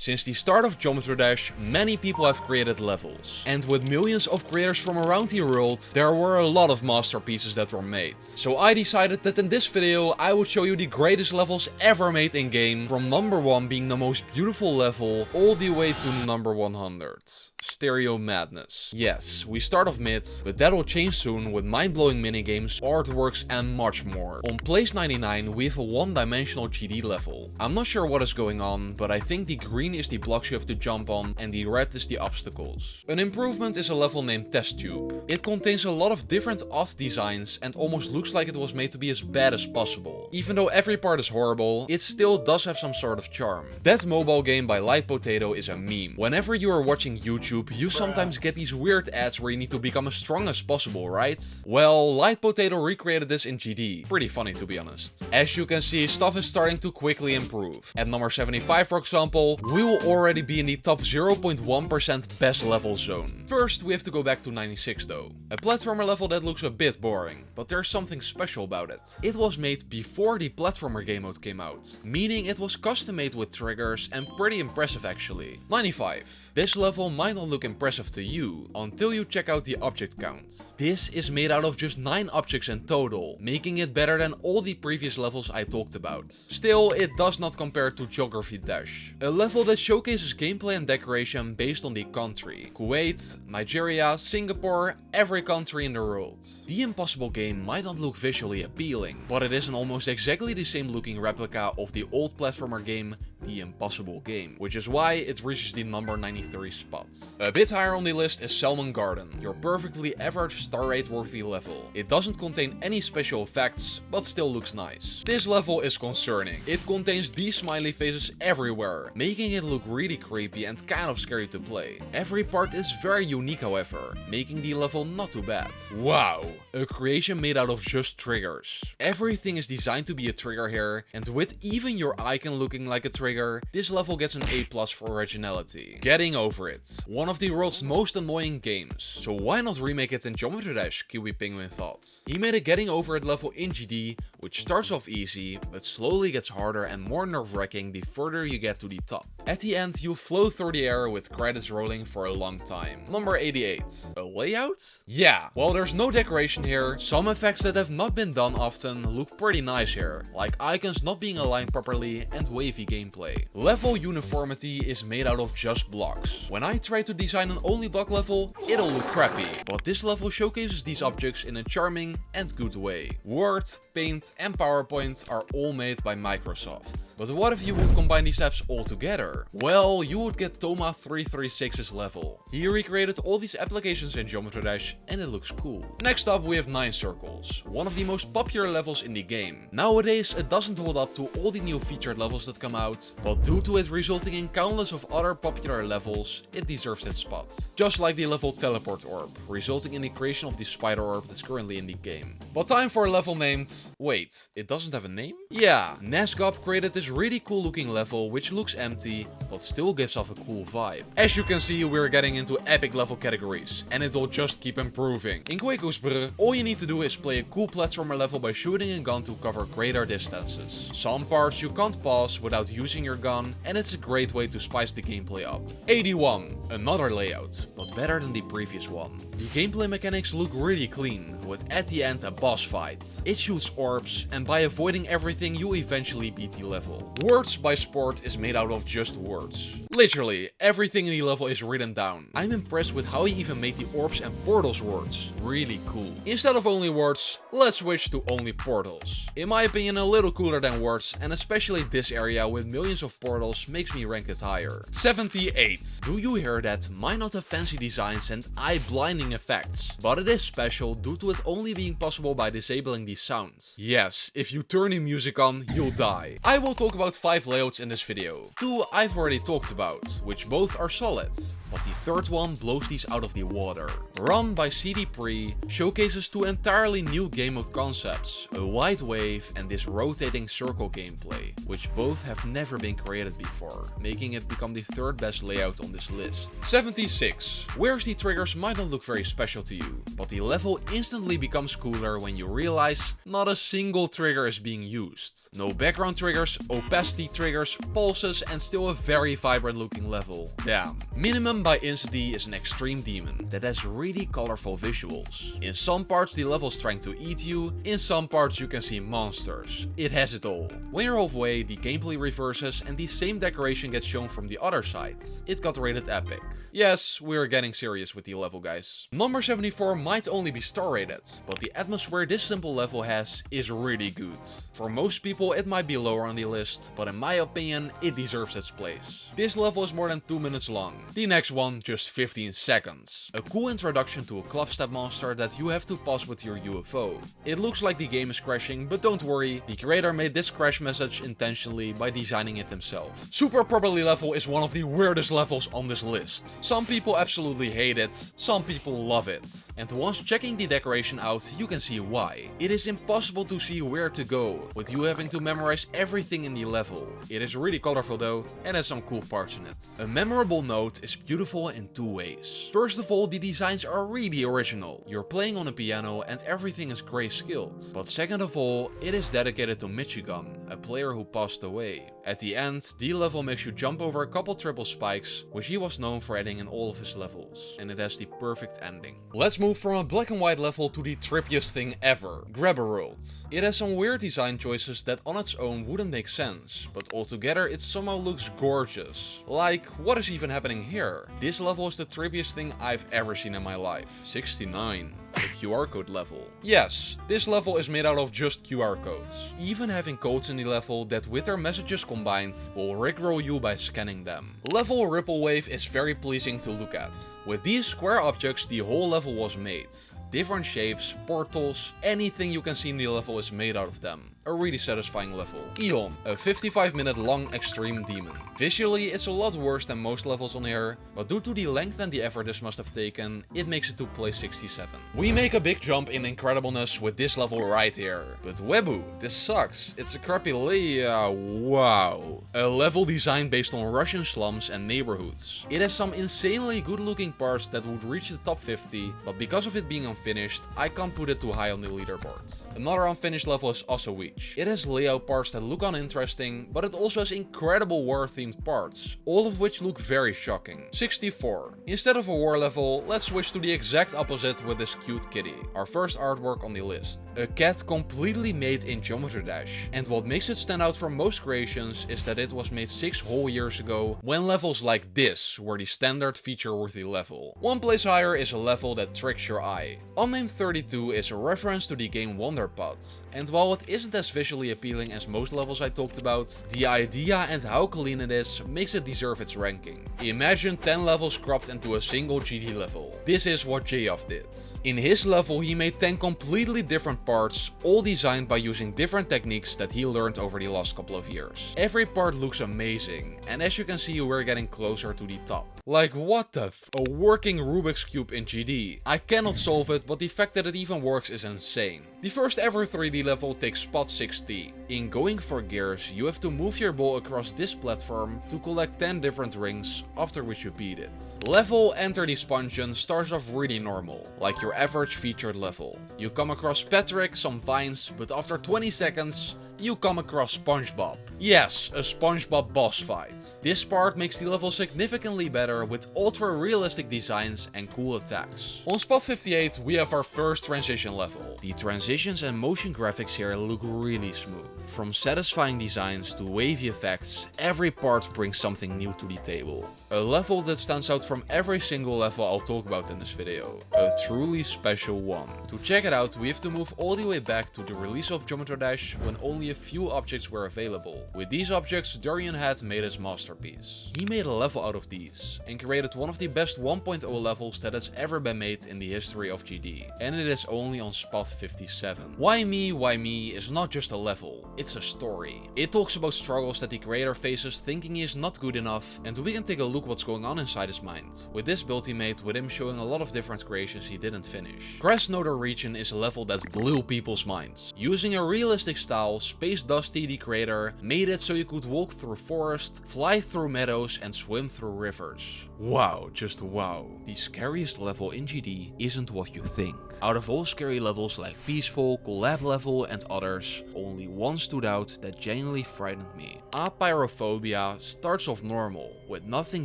Since the start of Geometry Dash, many people have created levels. And with millions of creators from around the world, there were a lot of masterpieces that were made. So I decided that in this video I would show you the greatest levels ever made in game, from number 1 being the most beautiful level, all the way to number 100. Stereo Madness. Yes, we start off mid, but that will change soon with mind-blowing minigames, artworks and much more. On place 99 we have a one-dimensional GD level. I'm not sure what is going on, but I think the green is the blocks you have to jump on and the red is the obstacles. An improvement is a level named Test Tube. It contains a lot of different odd designs and almost looks like it was made to be as bad as possible. Even though every part is horrible, it still does have some sort of charm. That mobile game by Light Potato is a meme. Whenever you are watching YouTube, you sometimes get these weird ads where you need to become as strong as possible, right? Well, Light Potato recreated this in GD. Pretty funny to be honest. As you can see, stuff is starting to quickly improve. At number 75 for example, we will already be in the top 0.1% best level zone. First we have to go back to 96 though. A platformer level that looks a bit boring, but there's something special about it. It was made before the platformer game mode came out, meaning it was custom made with triggers and pretty impressive actually. 95. This level might not look impressive to you, until you check out the object count. This is made out of just 9 objects in total, making it better than all the previous levels I talked about. Still, it does not compare to Geography Dash, a level that showcases gameplay and decoration based on the country. Kuwait, Nigeria, Singapore, every country in the world. The Impossible game might not look visually appealing, but it is an almost exactly the same looking replica of the old platformer game, The Impossible Game, which is why it reaches the number 93 spot. A bit higher on the list is Salmon Garden, your perfectly average star rate worthy level. It doesn't contain any special effects, but still looks nice. This level is concerning. It contains these smiley faces everywhere, making it look really creepy and kind of scary to play. Every part is very unique however, making the level not too bad. Wow, a creation made out of just triggers. Everything is designed to be a trigger here, and with even your icon looking like a trigger, this level gets an A+ for originality. Getting over it. One of the world's most annoying games, so why not remake it in Geometry Dash, Kiwi Penguin thought. He made a Getting Over It level in GD, which starts off easy, but slowly gets harder and more nerve-wracking the further you get to the top. At the end, you float through the air with credits rolling for a long time. Number 88. A layout? Yeah, while there's no decoration here, some effects that have not been done often look pretty nice here, like icons not being aligned properly and wavy gameplay. Level uniformity is made out of just blocks. When I try to design an only block level, it'll look crappy, but this level showcases these objects in a charming and good way. Word, Paint and PowerPoint are all made by Microsoft. But what if you would combine these apps all together? Well, you would get Toma336's level. He recreated all these applications in Geometry Dash and it looks cool. Next up we have 9 Circles, one of the most popular levels in the game. Nowadays it doesn't hold up to all the new featured levels that come out, but due to it resulting in countless of other popular levels, it deserves its spot. Just like the level Teleport Orb, resulting in the creation of the spider orb that's currently in the game. But time for a level named... Wait, it doesn't have a name? Yeah, Nesgop created this really cool looking level which looks empty, but still gives off a cool vibe. As you can see, we're getting into epic level categories, and it'll just keep improving. In Quakeosbrug, all you need to do is play a cool platformer level by shooting a gun to cover greater distances. Some parts you can't pass without using your gun, and it's a great way to spice the gameplay up. 81. Another layout, but better than the previous one. The gameplay mechanics look really clean, with at the end a boss fight. It shoots orbs, and by avoiding everything you eventually beat the level. Words by Sport is made out of just words. Literally, everything in the level is written down. I'm impressed with how he even made the orbs and portals words. Really cool. Instead of only words, let's switch to only portals. In my opinion, a little cooler than words, and especially this area with millions of portals makes me rank it higher. 78. Do you hear that? Might not have fancy designs and eye-blinding effects, but it is special due to it only being possible by disabling the sounds. Yes, if you turn the music on, you'll die. I will talk about 5 layouts in this video. 2 I've already talked about, which both are solid, but the third one blows these out of the water. Run by CD Pre showcases 2 entirely new game mode concepts, a wide wave and this rotating circle gameplay, which both have never been created before, making it become the 3rd best layout on this list. 76. Where's the triggers might not look very special to you, but the level instantly instantly becomes cooler when you realize not a single trigger is being used. No background triggers, opacity triggers, pulses, and still a very vibrant looking level. Damn. Minimum by InstaD is an extreme demon that has really colorful visuals. In some parts the level is trying to eat you, in some parts you can see monsters. It has it all. When you're halfway, the gameplay reverses and the same decoration gets shown from the other side. It got rated epic. Yes, we're getting serious with the level, guys. Number 74 might only be star rated, but the atmosphere this simple level has is really good. For most people it might be lower on the list, but in my opinion it deserves its place. This level is more than 2 minutes long. The next one just 15 seconds. A cool introduction to a clubstep monster that you have to pause with your UFO. It looks like the game is crashing, but don't worry, the creator made this crash message intentionally by designing it himself. Super Probably level is one of the weirdest levels on this list. Some people absolutely hate it, some people love it. And once checking the decoration out, you can see why. It is impossible to see where to go, with you having to memorize everything in the level. It is really colorful though, and has some cool parts in it. A memorable note is beautiful in two ways. First of all, the designs are really original. You're playing on a piano and everything is grayscaled. But second of all, it is dedicated to Michigan, a player who passed away. At the end, the level makes you jump over a couple triple spikes, which he was known for adding in all of his levels, and it has the perfect ending. Let's move from a black and white level to the trippiest thing ever, Grabber World. It has some weird design choices that on its own wouldn't make sense, but altogether it somehow looks gorgeous. Like, what is even happening here? This level is the trippiest thing I've ever seen in my life. 69. The QR code level. Yes, this level is made out of just QR codes. Even having codes in the level that with their messages combined will rickroll you by scanning them. Level Ripple Wave is very pleasing to look at. With these square objects the whole level was made. Different shapes, portals, anything you can see in the level is made out of them. A really satisfying level. Eon, a 55-minute long extreme demon. Visually it's a lot worse than most levels on here, but due to the length and the effort this must have taken, it makes it to place 67. We make a big jump in incredibleness with this level right here. But Webu, this sucks. It's a crappy wow. A level designed based on Russian slums and neighborhoods. It has some insanely good looking parts that would reach the top 50, but because of it being unfinished, I can't put it too high on the leaderboard. Another unfinished level is also Weech. It has layout parts that look uninteresting, but it also has incredible war-themed parts, all of which look very shocking. 64. Instead of a war level, let's switch to the exact opposite with this cute kitty, our first artwork on the list. A cat completely made in Geometry Dash, and what makes it stand out from most creations is that it was made 6 whole years ago, when levels like this were the standard feature-worthy level. One place higher is a level that tricks your eye. Unnamed 32 is a reference to the game Wonderpod, and while it isn't as visually appealing as most levels I talked about, the idea and how clean it is makes it deserve its ranking. Imagine 10 levels cropped into a single GD level. This is what J-Off did. In his level he made 10 completely different parts, all designed by using different techniques that he learned over the last couple of years. Every part looks amazing, and as you can see we're getting closer to the top. Like what the f? A working Rubik's Cube in GD. I cannot solve it, but the fact that it even works is insane. The first ever 3D level takes spot 60. In going for gears, you have to move your ball across this platform to collect 10 different rings, after which you beat it. Level Enter the Spongeon starts off really normal, like your average featured level. You come across Patrick, some vines, but after 20 seconds, you come across SpongeBob. Yes, a SpongeBob boss fight. This part makes the level significantly better with ultra realistic designs and cool attacks. On spot 58 we have our first transition level. The transitions and motion graphics here look really smooth. From satisfying designs to wavy effects, every part brings something new to the table. A level that stands out from every single level I'll talk about in this video. A truly special one. To check it out we have to move all the way back to the release of Geometry Dash when only a few objects were available. With these objects, Durian had made his masterpiece. He made a level out of these, and created one of the best 1.0 levels that has ever been made in the history of GD. And it is only on spot 57. Why Me is not just a level, it's a story. It talks about struggles that the creator faces thinking he is not good enough, and we can take a look what's going on inside his mind. With this build he made, with him showing a lot of different creations he didn't finish. Crasnoder Region is a level that blew people's minds. Using a realistic style, Space Dusty, the creator, made it so you could walk through forests, fly through meadows, and swim through rivers. Wow, just wow. The scariest level in GD isn't what you think. Out of all scary levels like Peaceful, Collab level, and others, only one stood out that genuinely frightened me. Apeirophobia starts off normal, with nothing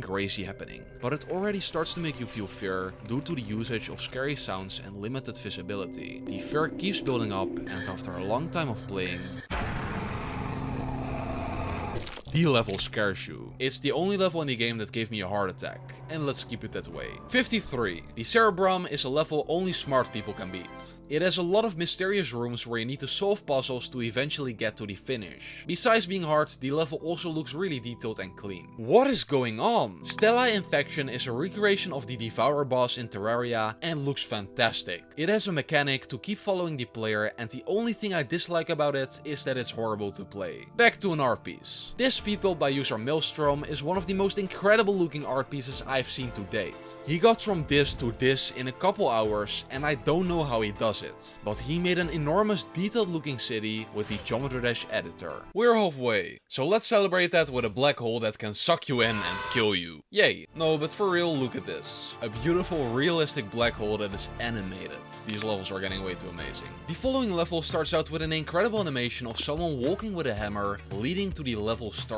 crazy happening, but it already starts to make you feel fear due to the usage of scary sounds and limited visibility. The fear keeps building up, and after a long time of playing, the level scares you. It's the only level in the game that gave me a heart attack, and let's keep it that way. 53. The Cerebrum is a level only smart people can beat. It has a lot of mysterious rooms where you need to solve puzzles to eventually get to the finish. Besides being hard, the level also looks really detailed and clean. What is going on? Stella Infection is a recreation of the Devourer boss in Terraria and looks fantastic. It has a mechanic to keep following the player, and the only thing I dislike about it is that it's horrible to play. Back to an art piece. This speed build by user Maelstrom is one of the most incredible looking art pieces I've seen to date. He got from this to this in a couple hours, and I don't know how he does it, but he made an enormous detailed looking city with the Geometry Dash editor. We're halfway, so let's celebrate that with a black hole that can suck you in and kill you. Yay. No, but for real, look at this. A beautiful realistic black hole that is animated. These levels are getting way too amazing. The following level starts out with an incredible animation of someone walking with a hammer, leading to the level starting.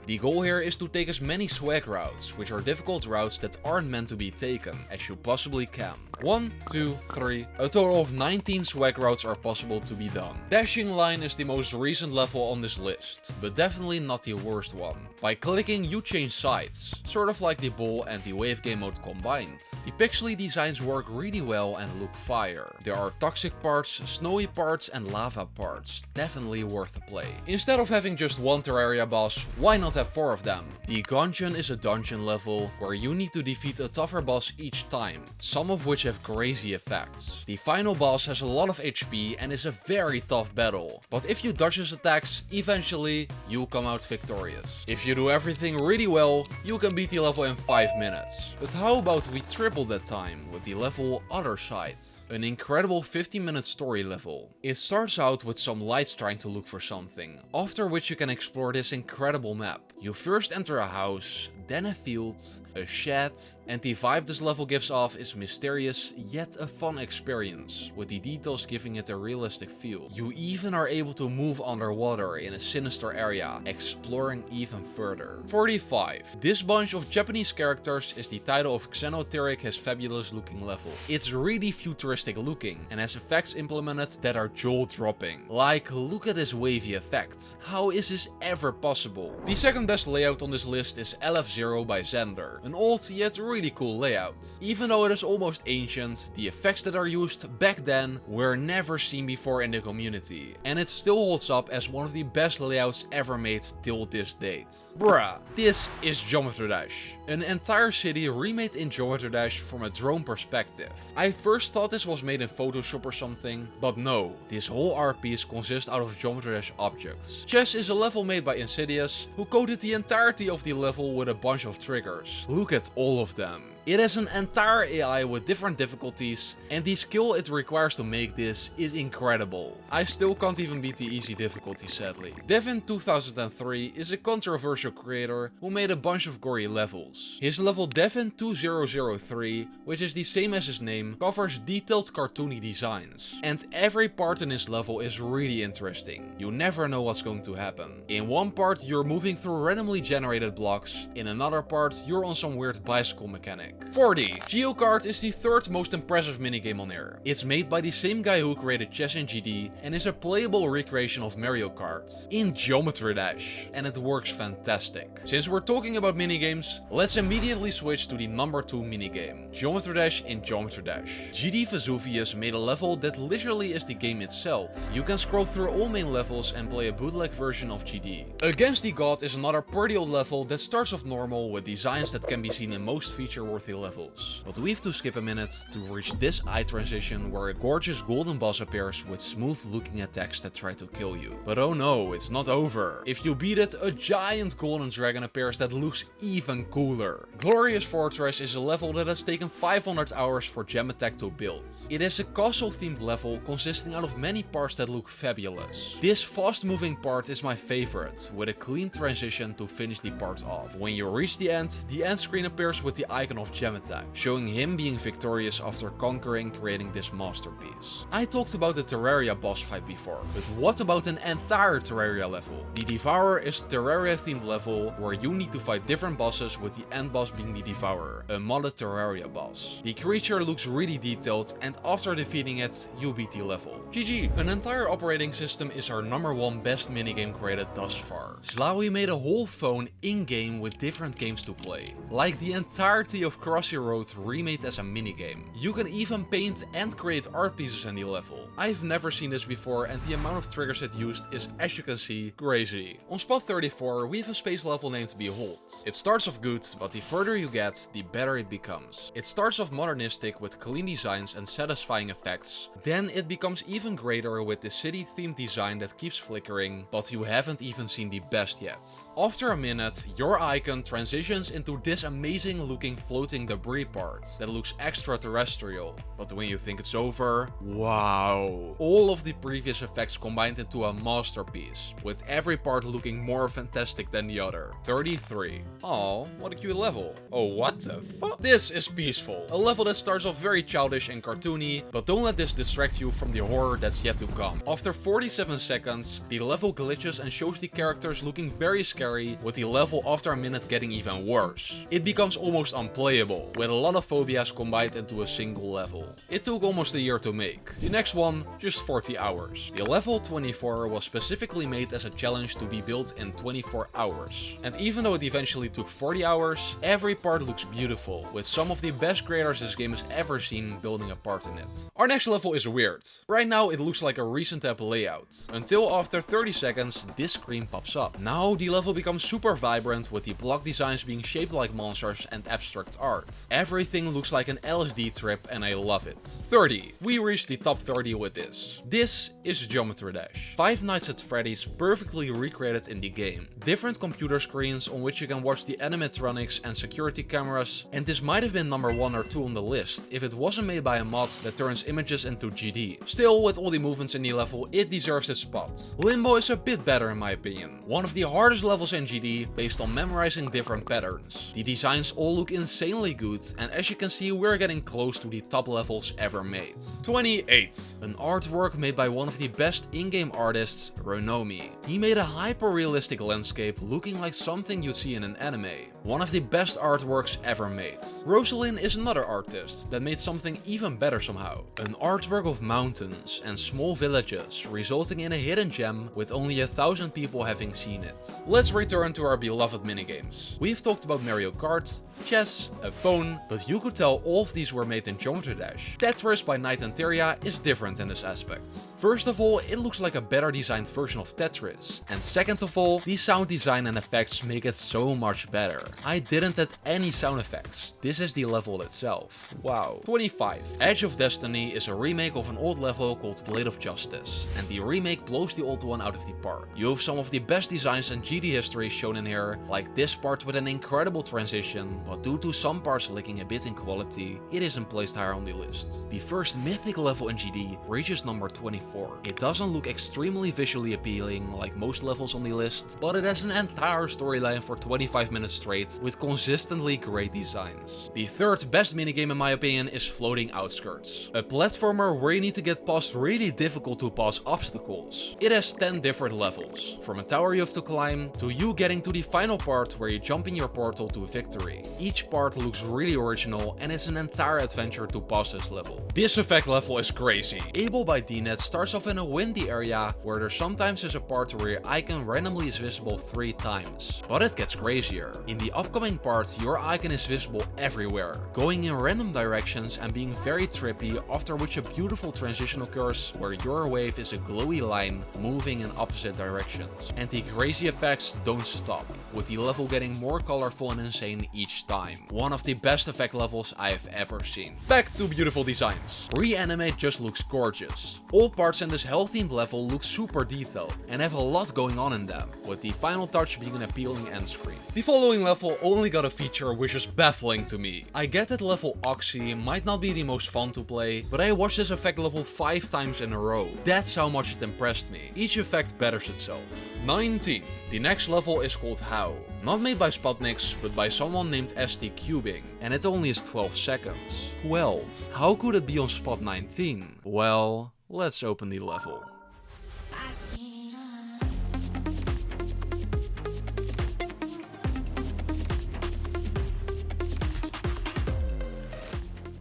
The goal here is to take as many swag routes, which are difficult routes that aren't meant to be taken, as you possibly can. 1, 2, 3, a total of 19 swag routes are possible to be done. Dashing Line is the most recent level on this list, but definitely not the worst one. By clicking you change sides, sort of like the ball and the wave game mode combined. The pixely designs work really well and look fire. There are toxic parts, snowy parts and lava parts, definitely worth a play. Instead of having just one Terraria boss, why not have 4 of them? The Gungeon is a dungeon level where you need to defeat a tougher boss each time, some of which have crazy effects. The final boss has a lot of HP and is a very tough battle, but if you dodge his attacks, eventually you'll come out victorious. If you do everything really well, you can beat the level in 5 minutes. But how about we triple that time with the level Other Side? An incredible 15-minute story level. It starts out with some lights trying to look for something, after which you can explore this incredible map. You first enter a house, then a field, a shed, and the vibe this level gives off is mysterious yet a fun experience, with the details giving it a realistic feel. You even are able to move underwater in a sinister area, exploring even further. 45. This bunch of Japanese characters is the title of Xenoteric, his fabulous looking level. It's really futuristic looking and has effects implemented that are jaw-dropping. Like, look at this wavy effect. How is this ever possible? The second best layout on this list is LF0 by Xander, an old yet really cool layout. Even though it is almost ancient, the effects that are used back then were never seen before in the community, and it still holds up as one of the best layouts ever made till this date. Bruh, this is Geometry Dash. An entire city remade in Geometry Dash from a drone perspective. I first thought this was made in Photoshop or something, but no, this whole art piece consists out of Geometry Dash objects. Chess is a level made by Insidious, who coded the entirety of the level with a bunch of triggers. Look at all of them. It has an entire AI with different difficulties, and the skill it requires to make this is incredible. I still can't even beat the easy difficulty, sadly. Devin2003 is a controversial creator who made a bunch of gory levels. His level Devin2003, which is the same as his name, covers detailed cartoony designs. And every part in his level is really interesting. You never know what's going to happen. In one part you're moving through randomly generated blocks, in another part you're on some weird bicycle mechanic. 40. Geokart is the third most impressive minigame on here. It's made by the same guy who created chess in GD and is a playable recreation of Mario Kart in Geometry Dash, and it works fantastic. Since we're talking about minigames, let's immediately switch to the number 2 minigame, Geometry Dash in Geometry Dash. GD Vesuvius made a level that literally is the game itself. You can scroll through all main levels and play a bootleg version of GD. Against the God is another pretty old level that starts off normal with designs that can be seen in most feature worth worthy levels. But we have to skip a minute to reach this eye transition where a gorgeous golden boss appears with smooth looking attacks that try to kill you. But oh no, it's not over. If you beat it, a giant golden dragon appears that looks even cooler. Glorious Fortress is a level that has taken 500 hours for Gem Attack to build. It is a castle themed level consisting out of many parts that look fabulous. This fast moving part is my favorite, with a clean transition to finish the part off. When you reach the end screen appears with the icon of Gem Attack, showing him being victorious after conquering, creating this masterpiece. I talked about the Terraria boss fight before, but what about an entire Terraria level? The Devourer is a Terraria themed level where you need to fight different bosses, with the end boss being the Devourer, a modded Terraria boss. The creature looks really detailed, and after defeating it, you beat the level. GG! An entire operating system is our #1 best minigame created thus far. Slawi made a whole phone in-game with different games to play, like the entirety of Crossy Road remade as a minigame. You can even paint and create art pieces in the level. I've never seen this before, and the amount of triggers it used is, as you can see, crazy. On spot 34, we have a space level named Behold. It starts off good, but the further you get, the better it becomes. It starts off modernistic with clean designs and satisfying effects. Then it becomes even greater with the city themed design that keeps flickering, but you haven't even seen the best yet. After a minute, your icon transitions into this amazing looking floating debris part that looks extraterrestrial. But when you think it's over, wow! All of the previous effects combined into a masterpiece, with every part looking more fantastic than the other. 33. Oh, what a cute level. Oh, what the fuck? This is Peaceful, a level that starts off very childish and cartoony, but don't let this distract you from the horror that's yet to come. After 47 seconds, the level glitches and shows the characters looking very scary, with the level after a minute getting even worse. It becomes almost unplayable, with a lot of phobias combined into a single level. It took almost a year to make. The next one, just 40 hours. The level 24 was specifically made as a challenge to be built in 24 hours. And even though it eventually took 40 hours, every part looks beautiful, with some of the best creators this game has ever seen building a part in it. Our next level is weird. Right now it looks like a recent app layout, until after 30 seconds this screen pops up. Now the level becomes super vibrant, with the block designs being shaped like monsters and abstract art. Everything looks like an LSD trip and I love it. 30. We reached the top 30 with this. This is Geometry Dash. Five Nights at Freddy's perfectly recreated in the game. Different computer screens on which you can watch the animatronics and security cameras, and this might have been #1 or 2 on the list if it wasn't made by a mod that turns images into GD. Still, with all the movements in the level, it deserves its spot. Limbo is a bit better in my opinion. One of the hardest levels in GD based on memorizing different patterns. The designs all look insanely good, and as you can see, we're getting close to the top levels ever made. 28. An artwork made by one of the best in-game artists, Ronomi. He made a hyper-realistic landscape looking like something you'd see in an anime. One of the best artworks ever made. Rosalind is another artist that made something even better somehow. An artwork of mountains and small villages, resulting in a hidden gem with only 1,000 people having seen it. Let's return to our beloved minigames. We've talked about Mario Kart, chess, a phone, but you could tell all of these were made in Geometry Dash. Tetris by Night and Teria is different in this aspect. First of all, it looks like a better designed version of Tetris. And second of all, the sound design and effects make it so much better. I didn't add any sound effects. This is the level itself. Wow. 25. Edge of Destiny is a remake of an old level called Blade of Justice, and the remake blows the old one out of the park. You have some of the best designs in GD history shown in here, like this part with an incredible transition, but due to some parts lacking a bit in quality, it isn't placed higher on the list. The first mythic level in GD reaches number 24. It doesn't look extremely visually appealing like most levels on the list, but it has an entire storyline for 25 minutes straight with consistently great designs. The third best minigame in my opinion is Floating Outskirts, a platformer where you need to get past really difficult to pass obstacles. It has 10 different levels, from a tower you have to climb to you getting to the final part where you jump in your portal to victory. Each part looks really original and it's an entire adventure to pass this level. This effect level is crazy. Able by DNet starts off in a windy area where there sometimes is a part where your icon randomly is visible 3 times. But it gets crazier. In the upcoming part, your icon is visible everywhere, going in random directions and being very trippy, after which a beautiful transition occurs where your wave is a glowy line moving in opposite directions. And the crazy effects don't stop, with the level getting more colorful and insane each time. One of the best effect levels I have ever seen. Back to beautiful designs. Reanimate just looks gorgeous. All parts in this hell-themed level look super detailed and have a lot going on in them, with the final touch being an appealing end screen. The following level only got a feature which is baffling to me. I get that level Oxy might not be the most fun to play, but I watched this effect level 5 times in a row. That's how much it impressed me. Each effect betters itself. 19. The next level is called How. Not made by Sputniks, but by someone named ST Cubing, and it only is 12 seconds. 12. How could it be on spot 19? Well, let's open the level.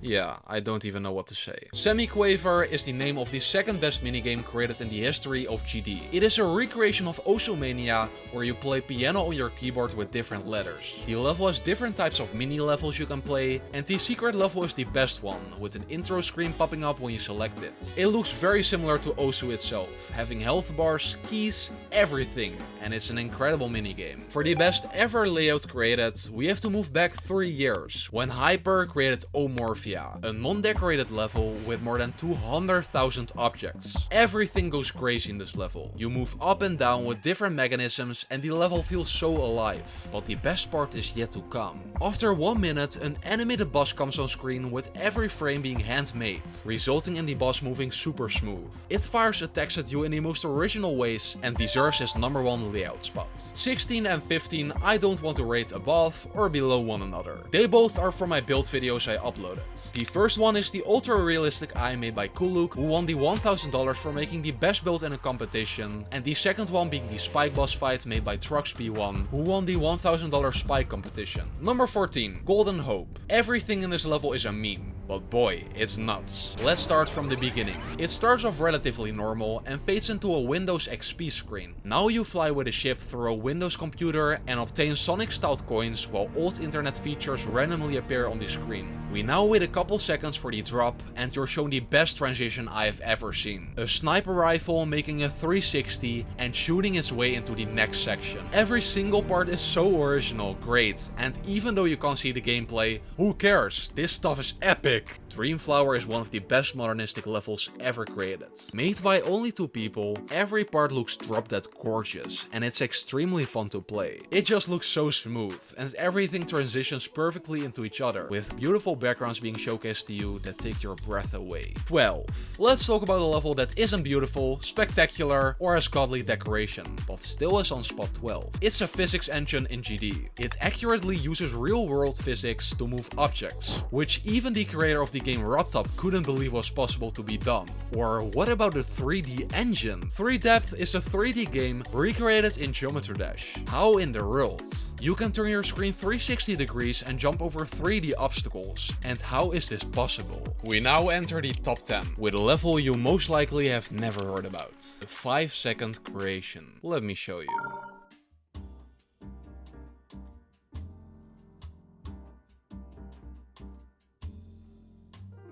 Yeah, I don't even know what to say. Semi-Quaver is the name of the second best minigame created in the history of GD. It is a recreation of Osomania, where you play piano on your keyboard with different letters. The level has different types of mini levels you can play, and the secret level is the best one, with an intro screen popping up when you select it. It looks very similar to Osu itself, having health bars, keys, everything, and it's an incredible minigame. For the best ever layout created, we have to move back 3 years, when Hyper created Omorphia, a non-decorated level with more than 200,000 objects. Everything goes crazy in this level. You move up and down with different mechanisms and the level feels so alive. But the best part is yet to come. After 1 minute, an animated boss comes on screen with every frame being handmade, resulting in the boss moving super smooth. It fires attacks at you in the most original ways and deserves its #1 layout spot. 16 and 15 I don't want to rate above or below one another. They both are from my build videos I uploaded. The first one is the ultra-realistic eye made by Kuluk, who won the $1,000 for making the best build in a competition, and the second one being the Spike boss fight made by TruxP1, who won the $1,000 Spike competition. Number 14, Golden Hope. Everything in this level is a meme, but boy, it's nuts. Let's start from the beginning. It starts off relatively normal and fades into a Windows XP screen. Now you fly with a ship through a Windows computer and obtain Sonic-styled coins while old internet features randomly appear on the screen. We now wait a couple seconds for the drop and you're shown the best transition I have ever seen. A sniper rifle making a 360 and shooting its way into the next section. Every single part is so original, great, and even though you can't see the gameplay, who cares? This stuff is epic! Dreamflower is one of the best modernistic levels ever created. Made by only 2 people, every part looks drop-dead gorgeous and it's extremely fun to play. It just looks so smooth and everything transitions perfectly into each other, with beautiful backgrounds being showcased to you that take your breath away. 12. Let's talk about a level that isn't beautiful, spectacular, or has godly decoration, but still is on spot 12. It's a physics engine in GD. It accurately uses real-world physics to move objects, which even the creator of the game RobTop couldn't believe was possible to be done. Or what about the 3D engine? 3Depth is a 3D game recreated in Geometry Dash. How in the world? You can turn your screen 360 degrees and jump over 3D obstacles. And how is this possible? We now enter the top 10 with a level you most likely have never heard about. The 5-second creation. Let me show you.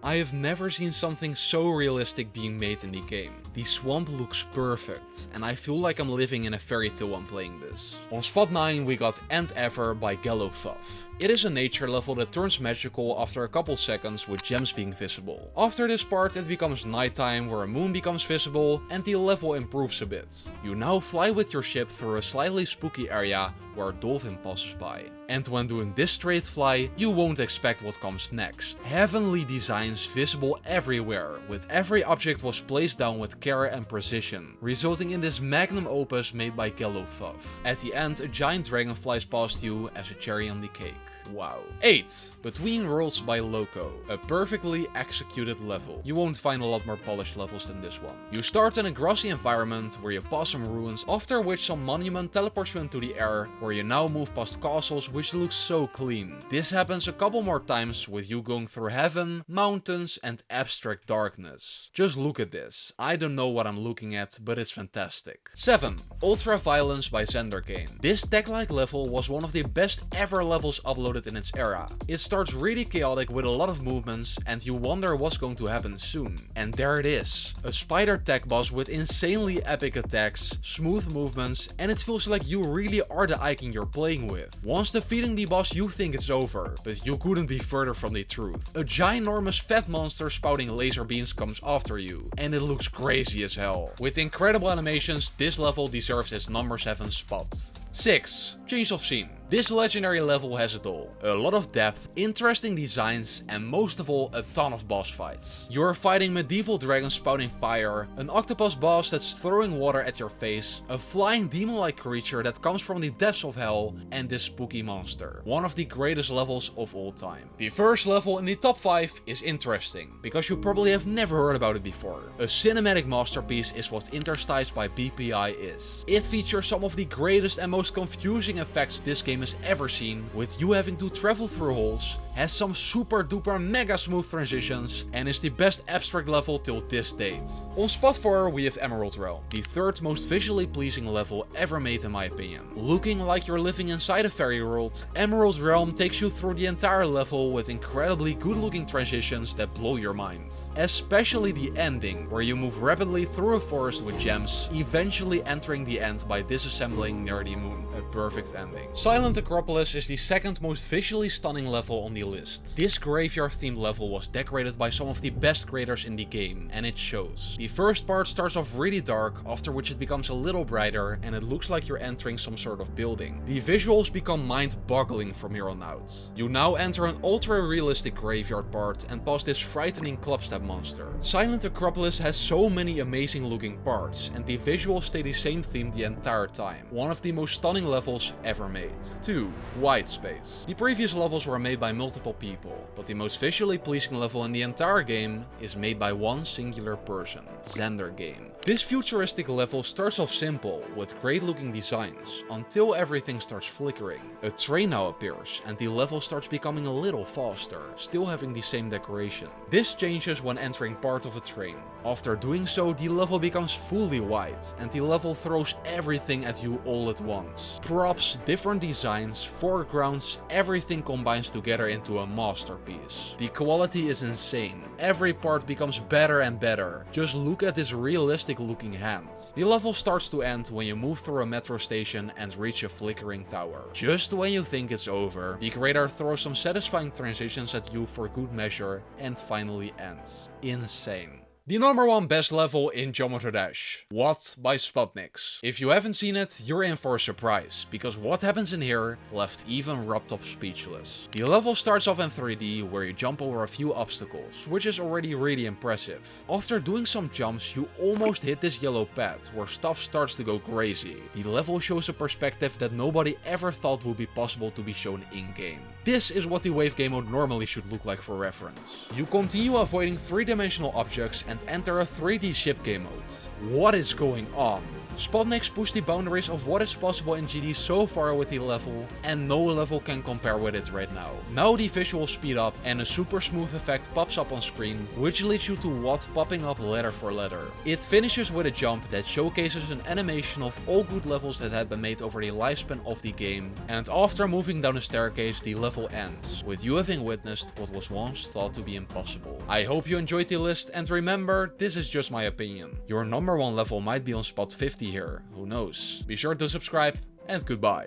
I have never seen something so realistic being made in the game. The swamp looks perfect, and I feel like I'm living in a fairy tale when playing this. On spot 9 we got End Ever by Gallofuff. It is a nature level that turns magical after a couple seconds with gems being visible. After this part it becomes nighttime where a moon becomes visible and the level improves a bit. You now fly with your ship through a slightly spooky area where a dolphin passes by. And when doing this straight fly, you won't expect what comes next. Heavenly designs visible everywhere, with every object was placed down with care and precision, resulting in this magnum opus made by Gallofuff. At the end, a giant dragon flies past you as a cherry on the cake. Wow. 8. Between Worlds by Loco. A perfectly executed level. You won't find a lot more polished levels than this one. You start in a grassy environment where you pass some ruins, after which some monument teleports you into the air, where you now move past castles which look so clean. This happens a couple more times with you going through heaven, mountains and abstract darkness. Just look at this. I don't know what I'm looking at, but it's fantastic. 7. Ultra Violence by Xender Game. This tech-like level was one of the best ever levels uploaded in its era. It starts really chaotic with a lot of movements and you wonder what's going to happen soon. And there it is. A spider tech boss with insanely epic attacks, smooth movements, and it feels like you really are the icon you're playing with. Once defeating the boss you think it's over, but you couldn't be further from the truth. A ginormous fat monster spouting laser beams comes after you, and it looks crazy as hell. With incredible animations, this level deserves its number 7 spot. 6. Change of Scene. This legendary level has it all. A lot of depth, interesting designs, and most of all, a ton of boss fights. You're fighting medieval dragons spouting fire, an octopus boss that's throwing water at your face, a flying demon-like creature that comes from the depths of hell, and this spooky monster. One of the greatest levels of all time. The first level in the top 5 is interesting, because you probably have never heard about it before. A cinematic masterpiece is what Interstice by BPI is. It features some of the greatest and most confusing effects this game has ever seen, with you having to travel through holes, has some super duper mega smooth transitions, and is the best abstract level till this date. On spot 4 we have Emerald Realm, the third most visually pleasing level ever made in my opinion. Looking like you're living inside a fairy world, Emerald Realm takes you through the entire level with incredibly good looking transitions that blow your mind. Especially the ending, where you move rapidly through a forest with gems, eventually entering the end by disassembling near the moon. A perfect ending. Silent Acropolis is the second most visually stunning level on the list. This graveyard themed level was decorated by some of the best creators in the game, and it shows. The first part starts off really dark, after which it becomes a little brighter and it looks like you're entering some sort of building. The visuals become mind-boggling from here on out. You now enter an ultra-realistic graveyard part and past this frightening clubstep monster. Silent Acropolis has so many amazing looking parts, and the visuals stay the same theme the entire time. One of the most stunning levels ever made. 2. White Space. The previous levels were made by multiple people, but the most visually pleasing level in the entire game is made by one singular person, Xender Game. This futuristic level starts off simple, with great looking designs, until everything starts flickering. A train now appears, and the level starts becoming a little faster, still having the same decoration. This changes when entering part of a train. After doing so, the level becomes fully white, and the level throws everything at you all at once. Props, different designs, foregrounds, everything combines together into a masterpiece. The quality is insane. Every part becomes better and better. Just look at this realistic looking hand. The level starts to end when you move through a metro station and reach a flickering tower. Just when you think it's over, the creator throws some satisfying transitions at you for good measure and finally ends. Insane. The number 1 best level in Geometry Dash. What by Sputniks. If you haven't seen it, you're in for a surprise, because what happens in here left even Robtop speechless. The level starts off in 3D, where you jump over a few obstacles, which is already really impressive. After doing some jumps, you almost hit this yellow pad, where stuff starts to go crazy. The level shows a perspective that nobody ever thought would be possible to be shown in-game. This is what the wave game mode normally should look like for reference. You continue avoiding 3-dimensional objects and enter a 3D ship game mode. What is going on? Sputniks push the boundaries of what is possible in GD so far with the level, and no level can compare with it right now. Now the visuals speed up and a super smooth effect pops up on screen, which leads you to what popping up letter for letter. It finishes with a jump that showcases an animation of all good levels that had been made over the lifespan of the game, and after moving down a staircase the level ends, with you having witnessed what was once thought to be impossible. I hope you enjoyed the list, and remember, this is just my opinion. Your number 1 level might be on spot 50 here, who knows. Be sure to subscribe, and goodbye.